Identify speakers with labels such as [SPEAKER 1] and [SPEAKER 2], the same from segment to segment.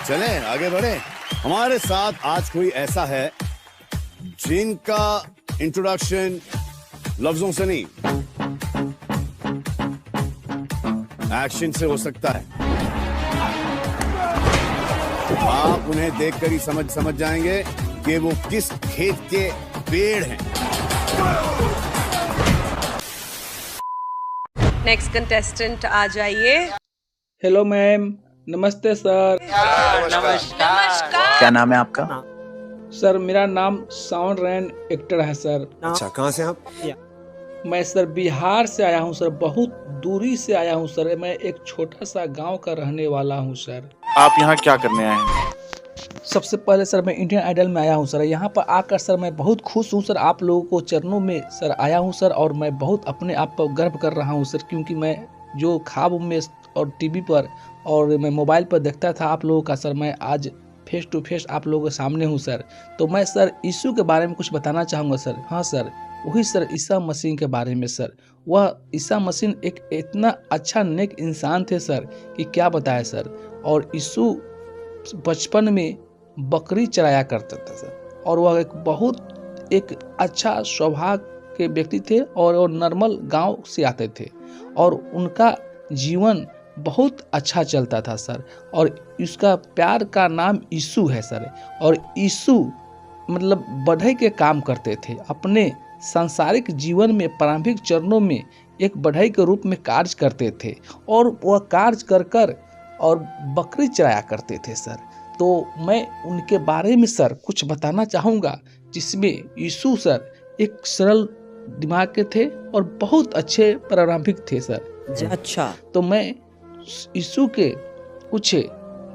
[SPEAKER 1] चलें आगे बढ़े। हमारे साथ आज कोई ऐसा है जिनका इंट्रोडक्शन लफ्जों से नहीं एक्शन से हो सकता है। आप उन्हें देखकर ही समझ जाएंगे कि वो किस खेत के पेड़ हैं।
[SPEAKER 2] नेक्स्ट कंटेस्टेंट आ जाइए।
[SPEAKER 3] हेलो मैम, नमस्ते सर।
[SPEAKER 4] नमस्कार। क्या नाम है आपका?
[SPEAKER 3] सर मेरा नाम साउंड रैन एक्टर है सर।
[SPEAKER 5] अच्छा, कहाँ से आप?
[SPEAKER 3] मैं सर बिहार से आया हूँ सर, बहुत दूरी से आया हूँ सर। मैं एक छोटा सा गांव का रहने वाला हूँ सर।
[SPEAKER 4] आप यहाँ क्या करने आए हैं?
[SPEAKER 3] सबसे पहले सर मैं इंडियन आइडल में आया हूँ सर। यहाँ पर आकर सर मैं बहुत खुश हूँ सर। आप लोगों को चरणों में सर आया हूँ सर, और मैं बहुत अपने आप पर गर्व कर रहा हूँ सर, क्योंकि मैं जो ख्वाब में और टीवी पर और मैं मोबाइल पर देखता था आप लोगों का सर, मैं आज फेस टू फेस आप लोगों के सामने हूँ सर। तो मैं सर यीशु के बारे में कुछ बताना चाहूँगा सर। हाँ सर, वही सर ईसा मसीह के बारे में सर। वह ईसा मसीह एक इतना अच्छा नेक इंसान थे सर कि क्या बताया सर। और यीशु बचपन में बकरी चराया करता था सर, और वह एक अच्छा स्वभाव के व्यक्ति थे, और वो नॉर्मल गांव से आते थे, और उनका जीवन बहुत अच्छा चलता था सर। और उसका प्यार का नाम यीशु है सर। और यीशु मतलब बढ़ई के काम करते थे अपने सांसारिक जीवन में। प्रारंभिक चरणों में एक बढ़ई के रूप में कार्य करते थे, और वह कार्य कर कर और बकरी चराया करते थे सर। तो मैं उनके बारे में सर कुछ बताना चाहूँगा, जिसमें यीशु सर एक सरल दिमाग के थे और बहुत अच्छे प्रारंभिक थे सर।
[SPEAKER 2] अच्छा,
[SPEAKER 3] तो मैं यीशु के कुछ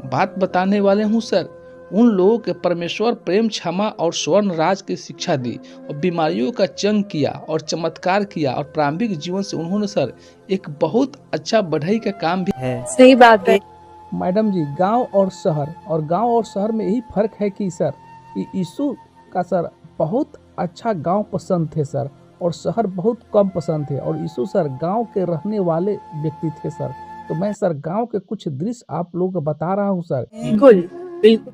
[SPEAKER 3] बात बताने वाले हूँ सर। उन लोगों के परमेश्वर प्रेम, क्षमा और स्वर्ण राज की शिक्षा दी, और बीमारियों का चंग किया और चमत्कार किया, और प्रारंभिक जीवन से उन्होंने सर एक बहुत अच्छा बढ़ई का काम भी है।
[SPEAKER 2] सही बात है
[SPEAKER 3] मैडम जी। गांव और शहर में यही फर्क है कि सर यीशु का सर बहुत अच्छा गांव पसंद थे सर, और शहर बहुत कम पसंद थे। और यीशु सर गांव के रहने वाले व्यक्ति थे सर। तो मैं सर गांव के कुछ दृश्य आप लोगों को बता रहा हूँ सर।
[SPEAKER 2] बिल्कुल बिल्कुल।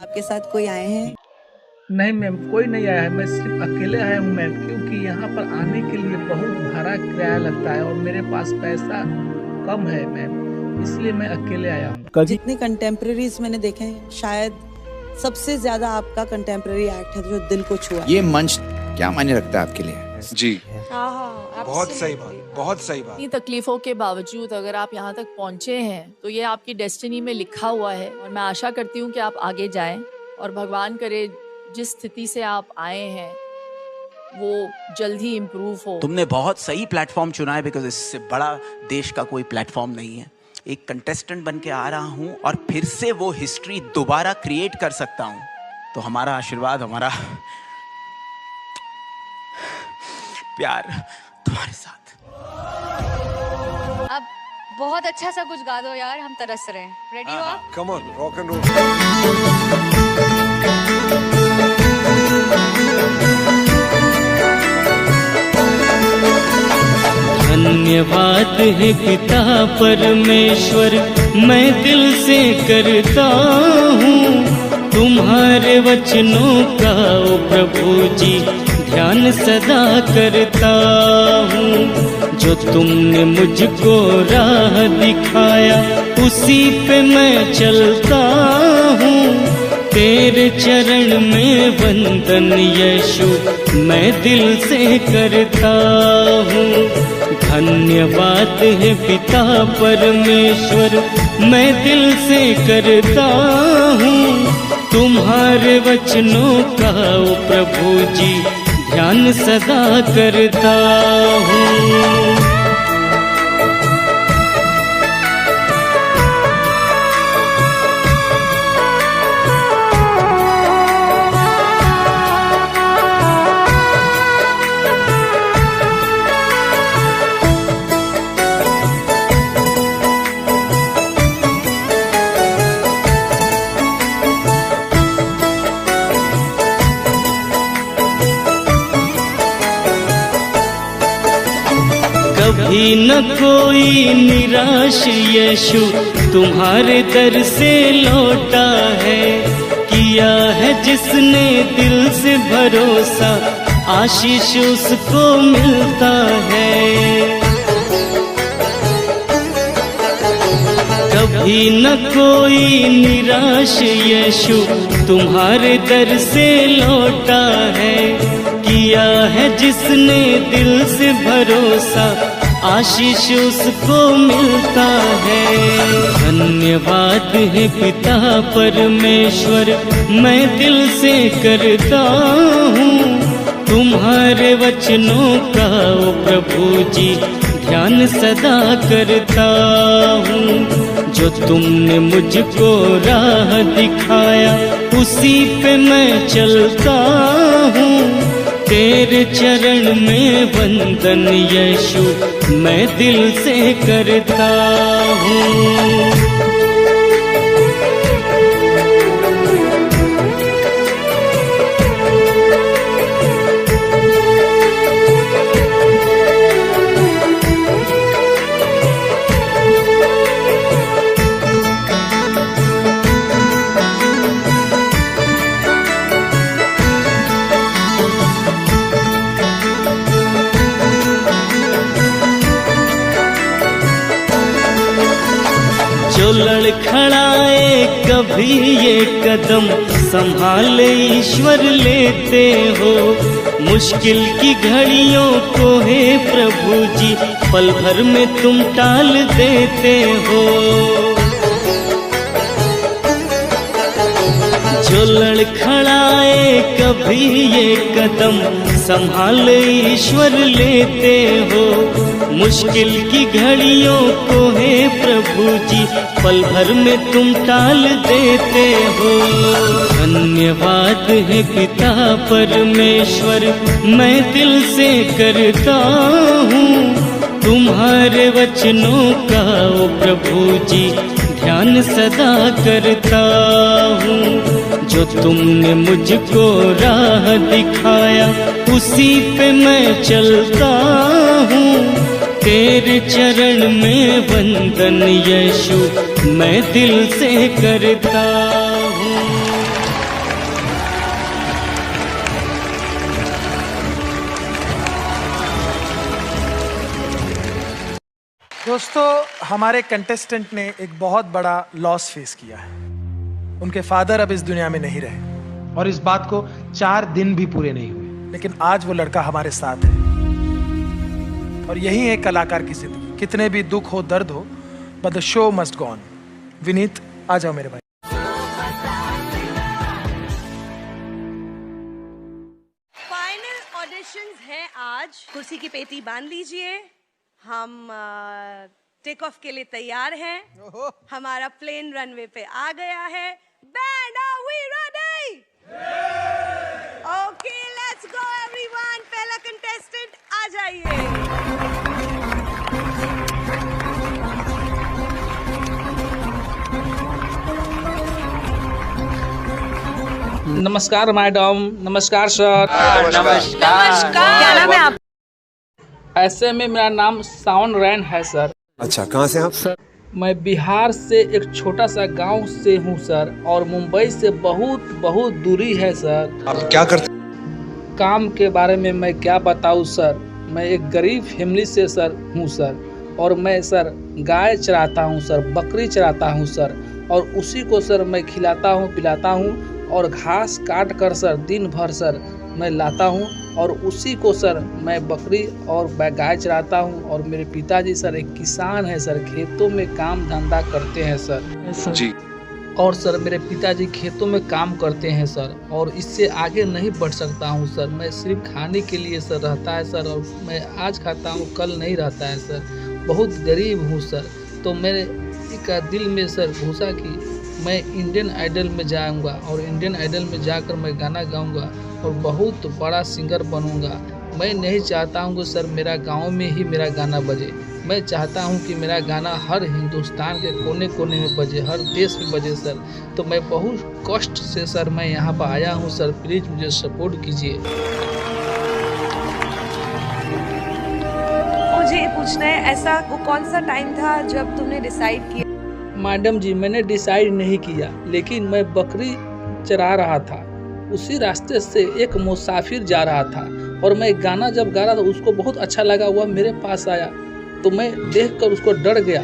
[SPEAKER 6] आपके साथ कोई आए हैं?
[SPEAKER 3] नहीं मैम, कोई नहीं आया है। मैं सिर्फ अकेले आया हूँ मैम, क्योंकि यहाँ पर आने के लिए बहुत भाड़ा किराया लगता है, और मेरे पास पैसा कम है मैम, इसलिए मैं अकेले आया हूँ।
[SPEAKER 6] जितने कंटेम्प्रेरीज मैंने देखे हैं, शायद सबसे ज्यादा आपका कंटेम्प्रेरी एक्ट है जो दिल को छुआ।
[SPEAKER 7] ये मंच क्या मायने रखता है आपके लिए?
[SPEAKER 4] जी,
[SPEAKER 5] बहुत सही बात, बहुत सही बात।
[SPEAKER 8] इतनी तकलीफों के बावजूद अगर आप यहाँ तक पहुँचे हैं तो ये आपकी डेस्टिनी में लिखा हुआ है, और मैं आशा करती हूँ कि आप आगे जाएं, और भगवान करे जिस स्थिति से आप आए हैं वो जल्द ही इम्प्रूव हो।
[SPEAKER 7] तुमने बहुत सही प्लेटफॉर्म चुना है, बिकॉज इससे बड़ा देश का कोई प्लेटफॉर्म नहीं है। एक कंटेस्टेंट बन के आ रहा हूँ और फिर से वो हिस्ट्री दोबारा क्रिएट कर सकता हूँ, तो हमारा आशीर्वाद, हमारा प्यार तुम्हारे साथ।
[SPEAKER 8] अब
[SPEAKER 9] बहुत अच्छा सा कुछ गा दो यार, हम तरस रहे हैं। रेडी हो आप?
[SPEAKER 5] Come on, rock and roll.
[SPEAKER 10] धन्यवाद है पिता परमेश्वर, मैं दिल से करता हूँ तुम्हारे वचनों का ओ प्रभु जी ध्यान सदा करता हूँ। जो तुमने मुझको राह दिखाया उसी पे मैं चलता हूँ। तेरे चरण में वंदन यीशु मैं दिल से करता हूँ। धन्यवाद है पिता परमेश्वर, मैं दिल से करता हूँ तुम्हारे वचनों का ओ प्रभु जी ध्यान सदा करता हूँ। कभी न कोई निराश यीशु तुम्हारे दर से लौटा है। किया है जिसने दिल से भरोसा आशीष उसको मिलता है। कभी न कोई निराश यीशु तुम्हारे दर से लौटा है। किया है जिसने दिल से भरोसा आशीष उसको मिलता है। धन्यवाद है पिता परमेश्वर, मैं दिल से करता हूँ तुम्हारे वचनों का ओ प्रभु जी ध्यान सदा करता हूँ। जो तुमने मुझको राह दिखाया उसी पे मैं चलता हूँ। तेरे चरण में वंदन यीशु मैं दिल से करता हूँ। जो लड़खड़ाए कभी ये कदम संभाल ईश्वर लेते हो। मुश्किल की घड़ियों को हे प्रभु जी पल भर में तुम टाल देते हो। जो लड़खड़ाए कभी ये कदम संभाल ईश्वर लेते हो। मुश्किल की घड़ियों को हे प्रभु जी पल भर में तुम टाल देते हो। धन्यवाद है पिता परमेश्वर, मैं दिल से करता हूँ तुम्हारे वचनों का ओ प्रभु जी ध्यान सदा करता हूँ। जो तुमने मुझको राह दिखाया उसी पे मैं चलता हूँ। तेरे चरण में वंदन यीशु मैं दिल से करता हूँ।
[SPEAKER 11] दोस्तों, हमारे कंटेस्टेंट ने एक बहुत बड़ा लॉस फेस किया है। उनके फादर अब इस दुनिया में नहीं रहे
[SPEAKER 12] और इस बात को 4 दिन भी पूरे नहीं हुए,
[SPEAKER 11] लेकिन आज वो लड़का हमारे साथ है। और यही है कलाकार की जिंदगी, कितने भी दुख हो दर्द हो, but the show must go on. Vineet, आ जाओ मेरे भाई।
[SPEAKER 2] फाइनल ऑडिशंस है आज। कुर्सी की पेटी बांध लीजिए, हम टेक ऑफ के लिए तैयार हैं। हमारा प्लेन रनवे पे आ गया है। Band, are we ready? Okay, let's go everyone. पहला कंटेस्टेंट आ जाइए।
[SPEAKER 3] नमस्कार मैडम, नमस्कार सर।
[SPEAKER 2] नमस्कार। क्या नाम है आप?
[SPEAKER 3] ऐसे में मेरा नाम सावन रैन है सर।
[SPEAKER 5] अच्छा, कहाँ से आप?
[SPEAKER 3] सर मैं बिहार से एक छोटा सा गांव से हूं सर, और मुंबई से बहुत दूरी है सर।
[SPEAKER 5] आप क्या करते?
[SPEAKER 3] काम के बारे में मैं क्या बताऊं सर, मैं एक गरीब फैमिली से सर हूं सर, और मैं सर गाय चराता हूं सर, बकरी चराता हूं सर, और उसी को सर मैं खिलाता हूं, पिलाता हूं, और घास काट कर सर दिन भर सर मैं लाता हूं, और उसी को सर मैं बकरी और गाय चराता हूं। और मेरे पिताजी सर एक किसान है सर, खेतों में काम धंधा करते हैं सर
[SPEAKER 5] जी।
[SPEAKER 3] और सर मेरे पिताजी खेतों में काम करते हैं सर, और इससे आगे नहीं बढ़ सकता हूं सर। मैं सिर्फ खाने के लिए सर रहता है सर, और मैं आज खाता हूं कल नहीं रहता है सर। बहुत गरीब हूं सर। तो मेरे का दिल में सर घुसा कि मैं इंडियन आइडल में जाऊंगा, और इंडियन आइडल में जाकर मैं गाना गाऊंगा और बहुत बड़ा सिंगर बनूंगा। मैं नहीं चाहता हूं कि सर मेरा गांव में ही मेरा गाना बजे। मैं चाहता हूं कि मेरा गाना हर हिंदुस्तान के कोने कोने में बजे, हर देश में बजे सर। तो मैं बहुत कष्ट से सर मैं यहाँ पर आया हूँ सर, प्लीज़ मुझे सपोर्ट कीजिए।
[SPEAKER 2] मुझे ये पूछना है, ऐसा वो कौन सा टाइम था जब तुमने डिसाइड किया?
[SPEAKER 3] मैडम जी मैंने डिसाइड नहीं किया, लेकिन मैं बकरी चरा रहा था, उसी रास्ते से एक मुसाफिर जा रहा था, और मैं गाना जब गा रहा था उसको बहुत अच्छा लगा, वह मेरे पास आया, तो मैं देखकर उसको डर गया।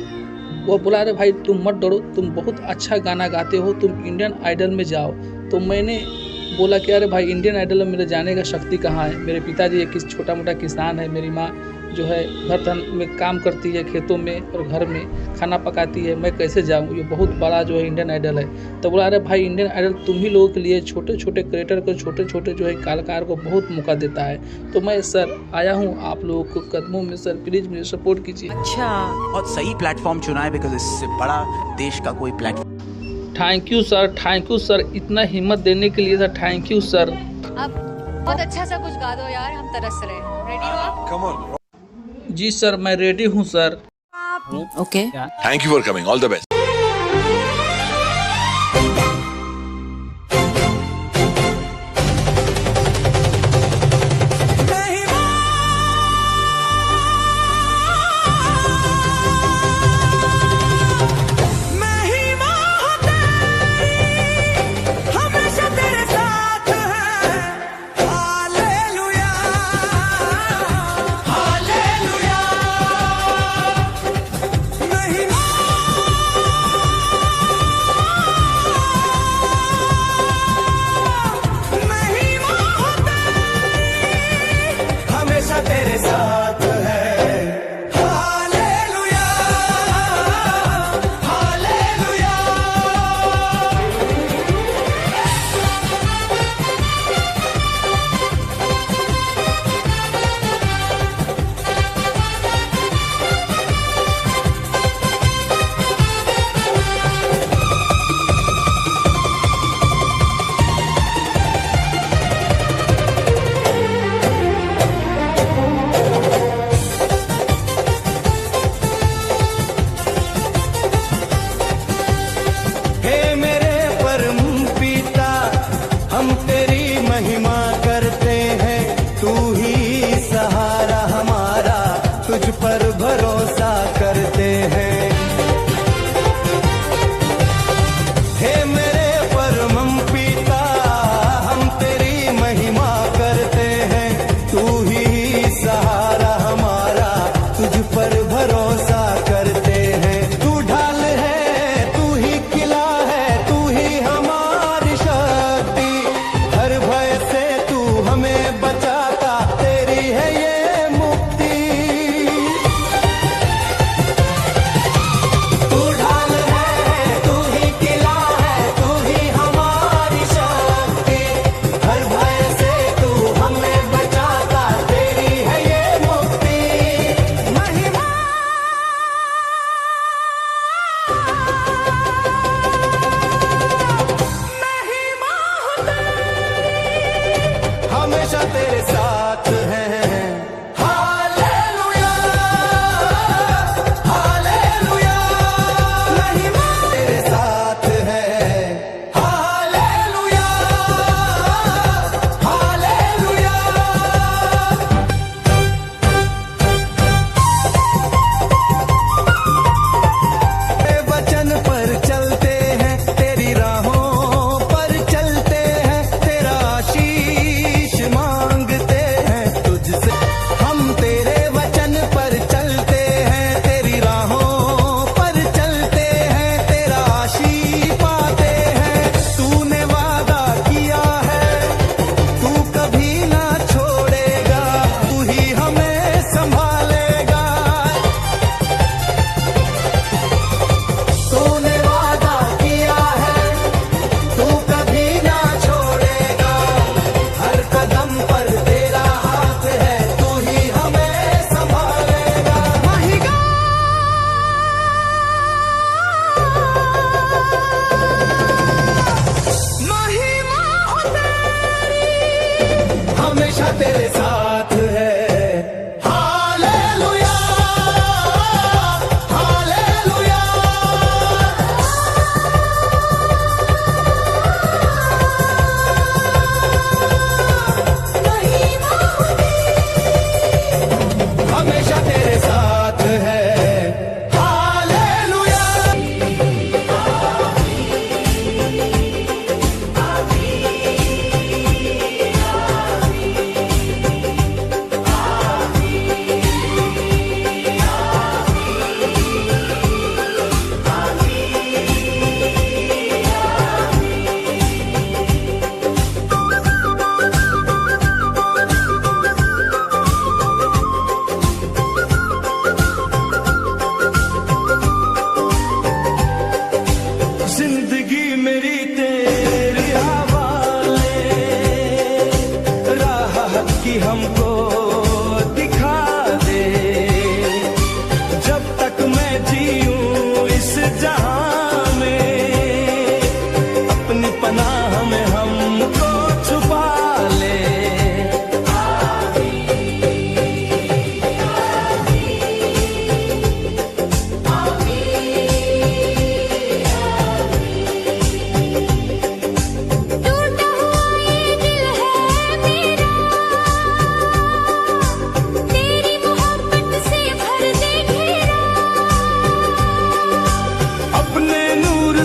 [SPEAKER 3] वो बोला अरे भाई तुम मत डरो, तुम बहुत अच्छा गाना गाते हो, तुम इंडियन आइडल में जाओ। तो मैंने बोला कि अरे भाई इंडियन आइडल में मेरे जाने का शक्ति कहाँ है। मेरे पिताजी एक छोटा मोटा किसान है, मेरी माँ जो है घर में काम करती है, खेतों में और घर में खाना पकाती है, मैं कैसे जाऊँ, ये बहुत बड़ा जो है इंडियन आइडल है। तो बोला अरे भाई इंडियन आइडल तुम ही लोगों के लिए, छोटे छोटे क्रिएटर को, छोटे छोटे जो है कलाकार को बहुत मौका देता है। तो मैं सर आया हूँ आप लोगों को कदमों में सर, प्लीज़ मुझे सपोर्ट कीजिए।
[SPEAKER 2] अच्छा,
[SPEAKER 7] बहुत सही प्लेटफॉर्म चुना है, बिकॉज इससे बड़ा देश का कोई प्लेटफॉर्म।
[SPEAKER 3] थैंक यू सर, इतना हिम्मत देने के लिए सर, थैंक यू सर।
[SPEAKER 9] अब बहुत अच्छा सा कुछ गा दो यार, हम तरस रहे हैं। रेडी हो आप?
[SPEAKER 5] Come on.
[SPEAKER 3] जी सर मैं रेडी हूँ sir.
[SPEAKER 6] Okay.
[SPEAKER 5] Thank you for coming. All the best.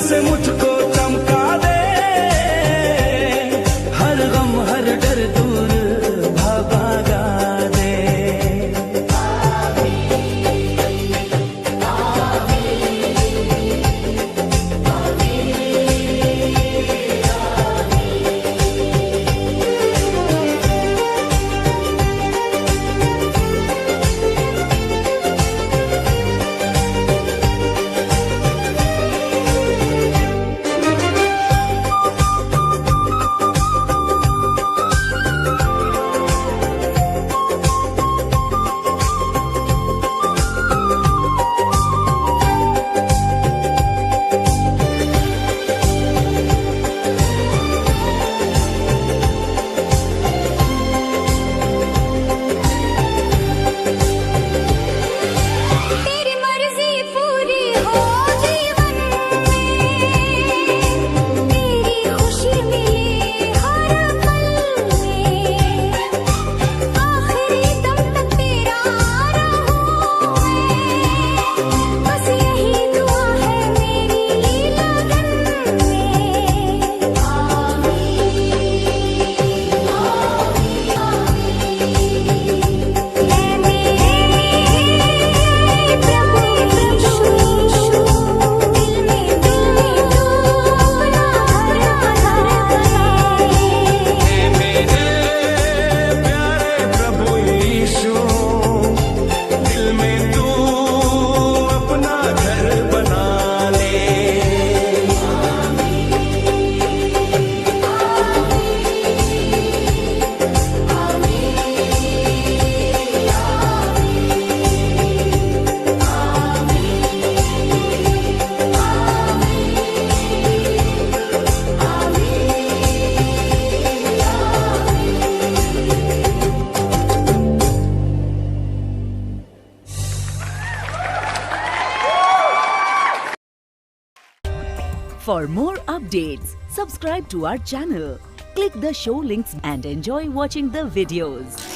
[SPEAKER 10] से मुझको चमका दे, हर गम हर डर दूर भगा दे।
[SPEAKER 13] For more updates, subscribe to our channel, click the show links and enjoy watching the videos.